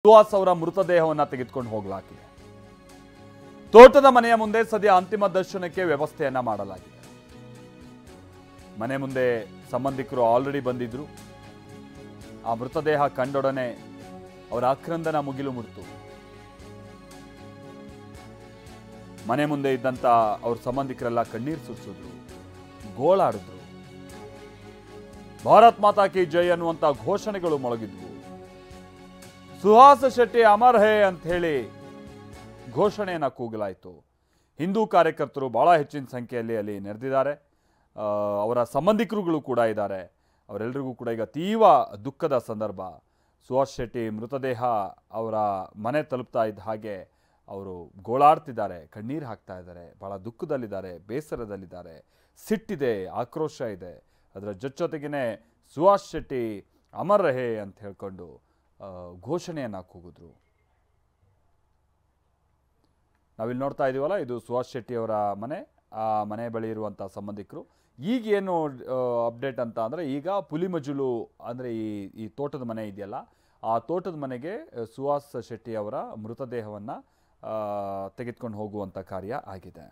ಸುಹಾಸ್ ಅವರ ಮೃತದೇಹವನ್ನು ತೆಗೆದುಕೊಂಡು ಹೋಗಲಾಗಿದೆ. ತೋಟದ ಮನೆಯ ಮುಂದೆ ಸದ್ಯ ಅಂತಿಮ ದರ್ಶನಕ್ಕೆ ವ್ಯವಸ್ಥೆಯನ್ನ ಮಾಡಲಾಗಿದೆ. ಮನೆ ಮುಂದೆ ಸಂಬಂಧಿಕರು ಆಲ್ರೆಡಿ ಬಂದಿದ್ರು. ಆ ಮೃತದೇಹ ಕಂಡೊಡನೆ ಅವರ ಆಕ್ರಂದನ ಮುಗಿಲು ಮುಟ್ಟಿತು. ಮನೆ ಮುಂದೆ ಇದ್ದಂತ ಅವ್ರ ಸಂಬಂಧಿಕರೆಲ್ಲ ಕಣ್ಣೀರು ಸುರಿಸಿದ್ರು, ಗೋಳಾಡಿದ್ರು. ಭಾರತ್ ಮಾತಾ ಕಿ ಜೈ ಅನ್ನುವಂತ ಘೋಷಣೆಗಳು ಮೊಳಗಿದ್ವು. ಸುಹಾಸ್ ಶೆಟ್ಟಿ ಅಮರ್ ಹೇ ಅಂತ ಹೇಳಿ ಘೋಷಣೆಯನ್ನ ಕೂಗಲಾಯಿತು. ಹಿಂದೂ ಕಾರ್ಯಕರ್ತರು ಬಹಳ ಹೆಚ್ಚಿನ ಸಂಖ್ಯೆಯಲ್ಲಿ ಅಲ್ಲಿ ನೆರೆದಿದ್ದಾರೆ. ಅವರ ಸಂಬಂಧಿಕರುಗಳು ಕೂಡ ಇದ್ದಾರೆ. ಅವರೆಲ್ಲರಿಗೂ ಕೂಡ ಈಗ ತೀವ್ರ ದುಃಖದ ಸಂದರ್ಭ. ಸುಹಾಸ್ ಶೆಟ್ಟಿ ಮೃತದೇಹ ಅವರ ಮನೆ ತಲುಪ್ತಾ ಇದ್ದ ಹಾಗೆ ಅವರು ಗೋಳಾಡ್ತಿದ್ದಾರೆ, ಕಣ್ಣೀರು ಹಾಕ್ತಾ ಇದ್ದಾರೆ, ಬಹಳ ದುಃಖದಲ್ಲಿದ್ದಾರೆ, ಬೇಸರದಲ್ಲಿದ್ದಾರೆ, ಸಿಟ್ಟಿದೆ, ಆಕ್ರೋಶ ಇದೆ. ಅದರ ಜೊತೆಗೇನೆ ಸುಹಾಸ್ ಶೆಟ್ಟಿ ಅಮರ್ ರಹೇ ಅಂತ ಹೇಳ್ಕೊಂಡು ಘೋಷಣೆಯನ್ನು ಕೂಗಿದ್ರು. ನಾವಿಲ್ಲಿ ನೋಡ್ತಾ ಇದೀವಲ್ಲ, ಇದು ಸುಹಾಸ್ ಶೆಟ್ಟಿ ಅವರ ಮನೆ. ಆ ಮನೆ ಬಳಿ ಇರುವಂಥ ಸಂಬಂಧಿಕರು ಈಗೇನು ಅಪ್ಡೇಟ್ ಅಂತ ಅಂದರೆ, ಈಗ ಪುಲಿಮಜುಲು ಅಂದರೆ ಈ ತೋಟದ ಮನೆ ಇದೆಯಲ್ಲ, ಆ ತೋಟದ ಮನೆಗೆ ಸುಹಾಸ್ ಶೆಟ್ಟಿ ಅವರ ಮೃತದೇಹವನ್ನು ತೆಗೆದುಕೊಂಡು ಹೋಗುವಂಥ ಕಾರ್ಯ ಆಗಿದೆ.